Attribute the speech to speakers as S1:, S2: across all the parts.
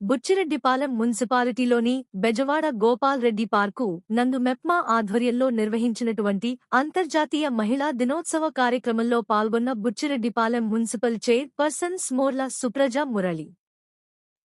S1: Buchireddypalem మున్సిపాలిటీలోని Bezawada Gopal Reddy park నందు మెప్మా ఆధ్వర్యంలో నిర్వహించినటువంటి అంతర్జాతీయ మహిళా దినోత్సవ కార్యక్రమంలో పాల్గొన్న బుచ్చిరెడ్డిపాలెం మున్సిపల్ చైర్పర్సన్ స్మోర్ల సుప్రజ మురళి.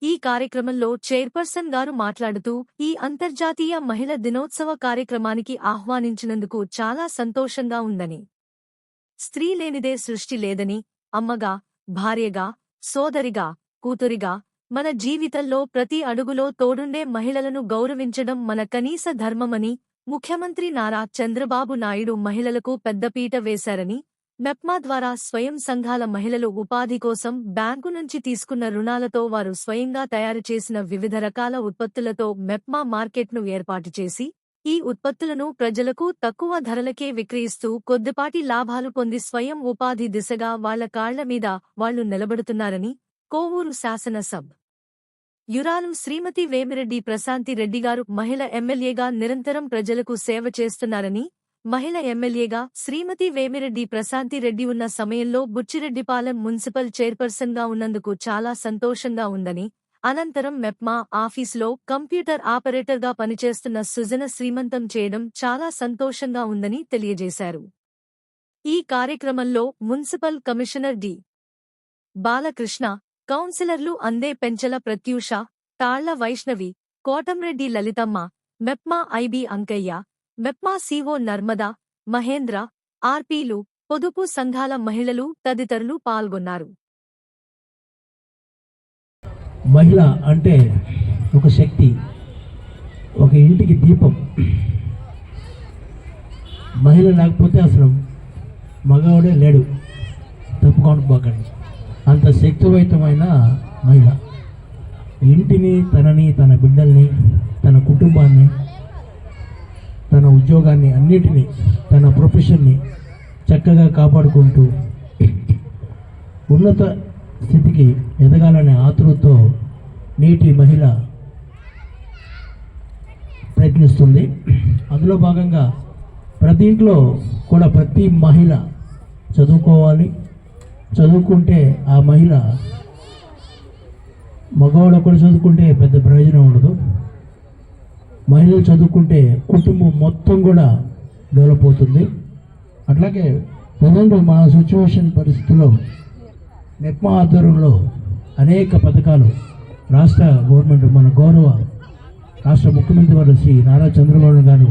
S1: ఈ కార్యక్రమంలో చైర్పర్సన్ గారు మాట్లాడుతూ, ఈ అంతర్జాతీయ మహిళా దినోత్సవ కార్యక్రమానికి ఆహ్వానించినందుకు చాలా సంతోషంగా ఉందని, స్త్రీ లేనిదే సృష్టి లేదని, అమ్మగా, భార్యగా, సోదరిగా, కూతురిగా మన జీవితంలో ప్రతి అడుగులో తోడుండే మహిళలను గౌరవించడం మన కనీస ధర్మమని, ముఖ్యమంత్రి నారా చంద్రబాబు నాయుడు మహిళలకు పెద్దపీట వేశారని, మెప్మా ద్వారా స్వయం సంఘాల మహిళలు ఉపాధి కోసం బ్యాంకు నుంచి తీసుకున్న రుణాలతో వారు స్వయంగా తయారు చేసిన వివిధ రకాల ఉత్పత్తులతో మెప్మా మార్కెట్ను ఏర్పాటు చేసి, ఈ ఉత్పత్తులను ప్రజలకు తక్కువ ధరలకే విక్రయిస్తూ కొద్దిపాటి లాభాలు పొంది స్వయం ఉపాధి దిశగా వాళ్ల కాళ్ల మీద వాళ్లు నిలబడుతున్నారని, కోవూరు శాసనసభ యురాలు శ్రీమతి వేమిరెడ్డి ప్రశాంతి రెడ్డిగారు మహిళ ఎమ్మెల్యేగా నిరంతరం ప్రజలకు సేవ చేస్తున్నారని, మహిళ ఎమ్మెల్యేగా శ్రీమతి వేమిరెడ్డి ప్రశాంతి రెడ్డి ఉన్న సమయంలో బుచ్చిరెడ్డిపాలెం మున్సిపల్ చైర్పర్సన్గా ఉన్నందుకు చాలా సంతోషంగా ఉందని, అనంతరం మెప్మా ఆఫీసులో కంప్యూటర్ ఆపరేటర్గా పనిచేస్తున్న సుజన శ్రీమంతం చేయడం చాలా సంతోషంగా ఉందని తెలియజేశారు. ఈ కార్యక్రమంలో మున్సిపల్ కమిషనర్ డి. బాలకృష్ణ, కౌన్సిలర్లు అందే పెంచల ప్రత్యూష, తాళ్ల వైష్ణవి, కోటంరెడ్డి లలితమ్మ, మెప్మా ఐబీ అంకయ్య, మెప్మా సిఓ నర్మదా, మహేంద్ర, ఆర్పీలు, పొదుపు సంఘాల మహిళలు తదితరులు పాల్గొన్నారు.
S2: మహిళ అంటే ఒక శక్తి, ఒక ఇంటికి దీపం. మహిళ లేకపోతే అసలు మగవాడే లేడు, తప్పుకొని పోకండి. అంత శక్తివంతమైన మహిళ ఇంటిని, తనని, తన బిడ్డల్ని, తన కుటుంబాన్ని, తన ఉద్యోగాన్ని, అన్నిటినీ, తన ప్రొఫెషన్ని చక్కగా కాపాడుకుంటూ ఉన్నత స్థితికి ఎదగాలనే ఆతృతతో నేటి మహిళ ప్రయత్నిస్తుంది. అందులో భాగంగా ప్రతి ఇంట్లో కూడా ప్రతి మహిళ చదువుకోవాలి. చదువుకుంటే ఆ మహిళ, మగవాడు కూడా చదువుకుంటే పెద్ద ప్రయోజనం ఉండదు. మహిళలు చదువుకుంటే కుటుంబం మొత్తం కూడా డెవలప్ అవుతుంది. అట్లాగే ప్రజెంట్ మన సిచ్యువేషన్ పరిస్థితుల్లో మెప్మా ఆధ్వర్యంలో అనేక పథకాలు రాష్ట్ర గవర్నమెంట్, మన గౌరవ రాష్ట్ర ముఖ్యమంత్రి వారు శ్రీ నారా చంద్రబాబు గారు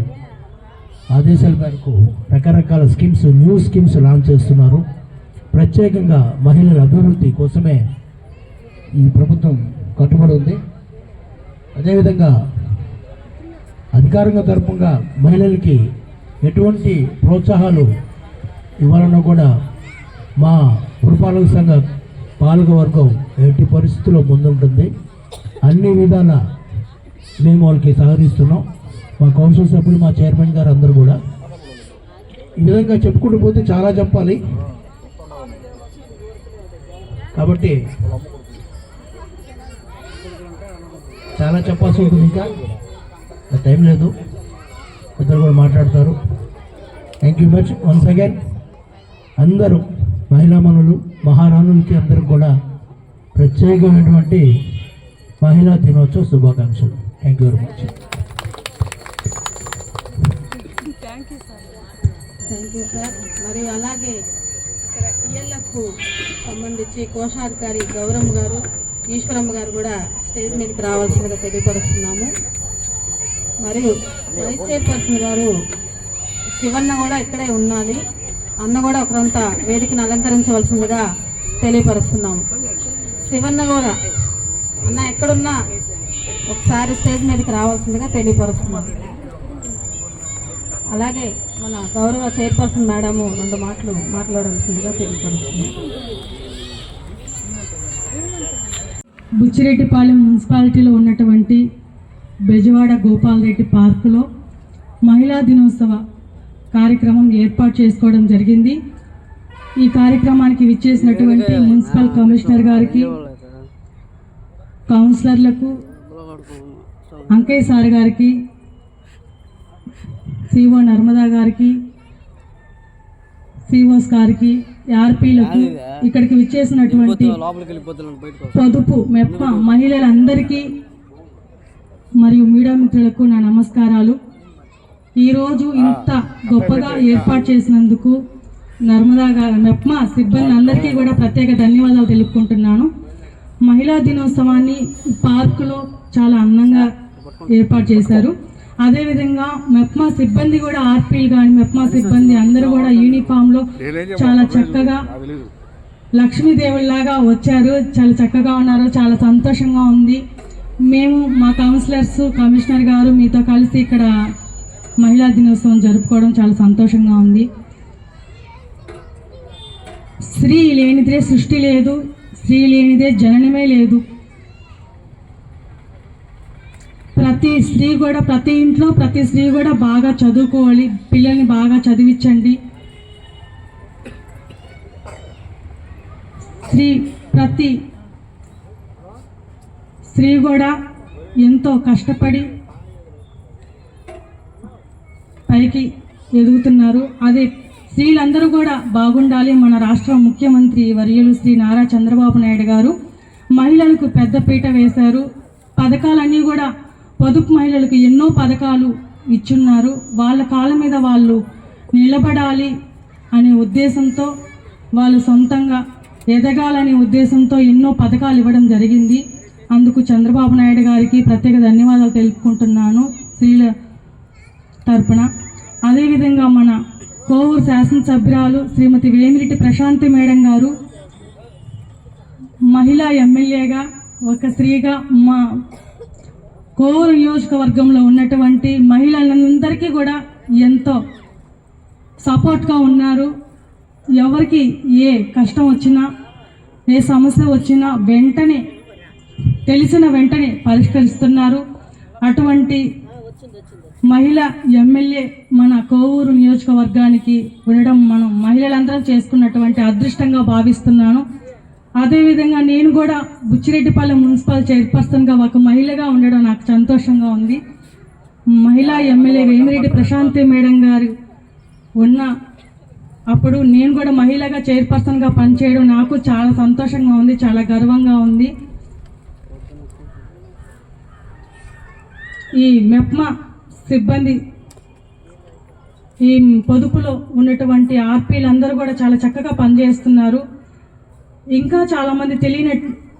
S2: ఆదేశాల మేరకు రకరకాల స్కీమ్స్, న్యూ స్కీమ్స్ లాంచ్ చేస్తున్నారు. ప్రత్యేకంగా మహిళల అభివృద్ధి కోసమే ఈ ప్రభుత్వం కట్టుబడి ఉంది. అదేవిధంగా అధికారంగా తరపుగా మహిళలకి ఎటువంటి ప్రోత్సాహాలు ఇవ్వాలన్నా కూడా మా పురపాలక సంఘ పాలక వర్గం ఎట్టి పరిస్థితుల్లో ముందుంటుంది. అన్ని విధాల మేము వాళ్ళకి సహకరిస్తున్నాం. మా కౌన్సిల్ సభ్యులు, మా చైర్మన్ గారు అందరూ కూడా. ఈ విధంగా చెప్పుకుంటూ పోతే చాలా చెప్పాలి. కాబట్టి చాలా చెప్పాల్సి ఉంటుంది. ఇంకా టైం లేదు, ఇద్దరు కూడా మాట్లాడతారు. Thank you much once again. అందరూ మహిళామణులు, మహారాణులకి అందరూ కూడా ప్రత్యేకమైనటువంటి మహిళా దినోత్సవ శుభాకాంక్షలు. Thank you very much.
S3: Thank you sir. మరియు అలాగే ఇక్కడ టీఎల్ఎఫ్ సంబంధించి కోశాధికారి గౌరమ్మ గారు, ఈశ్వరమ్మ గారు కూడా స్టేజ్ మీదకి రావాల్సిందిగా తెలియపరుస్తున్నాము. మరియు వైస్ చైర్పర్సన్ గారు శివన్న కూడా ఇక్కడే ఉండాలి. అన్న కూడా ఒకరంతా వేదికను అలంకరించవలసిందిగా తెలియపరుస్తున్నాము. శివన్న కూడా అన్న ఎక్కడున్నా ఒకసారి స్టేజ్ మీదకి రావాల్సిందిగా తెలియపరుస్తున్నాం. అలాగే మన గౌరవ చైర్పర్సన్ మేడము 2 మాటలు మాట్లాడాల్సిందిగా తెలియపరుస్తున్నాం.
S4: బుచ్చిరెడ్డిపాలెం మున్సిపాలిటీలో ఉన్నటువంటి బెజవాడ గోపాల్ రెడ్డి పార్కులో మహిళా దినోత్సవ కార్యక్రమం ఏర్పాటు చేసుకోవడం జరిగింది. ఈ కార్యక్రమానికి విచ్చేసినటువంటి మున్సిపల్ కమిషనర్ గారికి, కౌన్సిలర్లకు, అంకయ్య సార్ గారికి, సిఓ నర్మదా గారికి, సిఓస్ గారికి, ఆర్పీలకు ఇక్కడికి విచ్చేసినటువంటి పొదుపు మెప్ప మహిళలందరికీ మరియు మీడియా మిత్రులకు నా నమస్కారాలు. ఈరోజు ఇంత గొప్పగా ఏర్పాటు చేసినందుకు నర్మదా మెప్మా సిబ్బంది అందరికీ కూడా ప్రత్యేక ధన్యవాదాలు తెలుపుకుంటున్నాను. మహిళా దినోత్సవాన్ని పార్కులో చాలా అందంగా ఏర్పాటు చేశారు. అదేవిధంగా మెప్మా సిబ్బంది కూడా ఆర్పీలు కానీ మెప్మా సిబ్బంది అందరూ కూడా యూనిఫామ్లో చాలా చక్కగా లక్ష్మీదేవుల్లాగా వచ్చారు. చాలా చక్కగా ఉన్నారు. చాలా సంతోషంగా ఉంది. మేము మా కౌన్సిలర్స్ కమిషనర్ గారు మీతో కలిసి ఇక్కడ మహిళా దినోత్సవం జరుపుకోవడం చాలా సంతోషంగా ఉంది. స్త్రీ లేనిదే సృష్టి లేదు, స్త్రీ లేనిదే జననమే లేదు. ప్రతి ఇంట్లో ప్రతి స్త్రీ కూడా బాగా చదువుకోవాలి. పిల్లల్ని బాగా చదివించండి. ప్రతి స్త్రీ కూడా ఎంతో కష్టపడి పైకి ఎదుగుతున్నారు. అదే స్త్రీలందరూ కూడా బాగుండాలి. మన రాష్ట్ర ముఖ్యమంత్రి వర్యులు శ్రీ నారా చంద్రబాబు నాయుడు గారు మహిళలకు పెద్దపీట వేశారు. పథకాలన్నీ కూడా పొదుపు మహిళలకు ఎన్నో పథకాలు ఇచ్చున్నారు. వాళ్ళ కాళ్ళ మీద వాళ్ళు నిలబడాలి అనే ఉద్దేశంతో, వాళ్ళు సొంతంగా ఎదగాలనే ఉద్దేశంతో ఎన్నో పథకాలు ఇవ్వడం జరిగింది. అందుకు చంద్రబాబు నాయుడు గారికి ప్రత్యేక ధన్యవాదాలు తెలుపుకుంటున్నాను స్త్రీల తరపున. అదేవిధంగా మన కోవూరు శాసనసభ్యురాలు శ్రీమతి వేమిరెడ్డి ప్రశాంతి మేడం గారు మహిళా ఎమ్మెల్యేగా ఒక స్త్రీగా మా కోవూరు నియోజకవర్గంలో ఉన్నటువంటి మహిళలందరికీ కూడా ఎంతో సపోర్ట్గా ఉన్నారు. ఎవరికి ఏ కష్టం వచ్చినా ఏ సమస్య వచ్చినా తెలిసిన వెంటనే పరిష్కరిస్తున్నారు. అటువంటి మహిళ ఎమ్మెల్యే మన కోవూరు నియోజకవర్గానికి ఉండడం మనం మహిళలందరం చేసుకున్నటువంటి అదృష్టంగా భావిస్తున్నాను. అదేవిధంగా నేను కూడా బుచ్చిరెడ్డిపాలెం మున్సిపల్ చైర్పర్సన్గా ఒక మహిళగా ఉండడం నాకు సంతోషంగా ఉంది. మహిళా ఎమ్మెల్యే వేమిరెడ్డి ప్రశాంతి మేడం గారు ఉన్న అప్పుడు నేను కూడా మహిళగా చైర్పర్సన్గా పనిచేయడం నాకు చాలా సంతోషంగా ఉంది, చాలా గర్వంగా ఉంది. ఈ మెప్మా సిబ్బంది, ఈ పొదుపులో ఉన్నటువంటి ఆర్పీలందరూ కూడా చాలా చక్కగా పనిచేస్తున్నారు. ఇంకా చాలామంది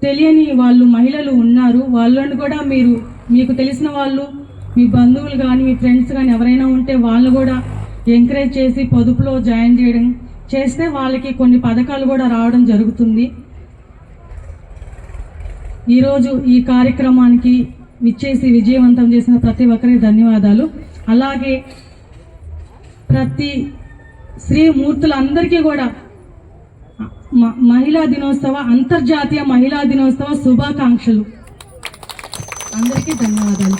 S4: తెలియని వాళ్ళు మహిళలు ఉన్నారు. వాళ్ళని కూడా మీకు తెలిసిన వాళ్ళు, మీ బంధువులు కానీ మీ ఫ్రెండ్స్ కానీ ఎవరైనా ఉంటే వాళ్ళు కూడా ఎంకరేజ్ చేసి పొదుపులో జాయిన్ చేయడం చేస్తే వాళ్ళకి కొన్ని పథకాలు కూడా రావడం జరుగుతుంది. ఈరోజు ఈ కార్యక్రమానికి విచ్చేసి విజయవంతం చేసిన ప్రతి ఒక్కరికి ధన్యవాదాలు. అలాగే ప్రతి స్త్రీ మూర్తులందరికీ కూడా మహిళా దినోత్సవ అంతర్జాతీయ మహిళా దినోత్సవ శుభాకాంక్షలు. అందరికీ ధన్యవాదాలు.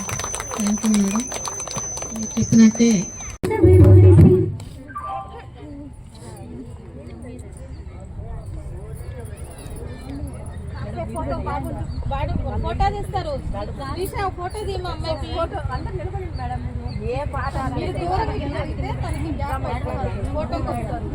S3: Thank you madam. మీరు చెప్పినట్టే
S5: ఫోటో తీస్తారు. ఫోటో తీ మా అమ్మాయికి. ఏ పాట మీరు దూరం ఫోటో కొడతారు.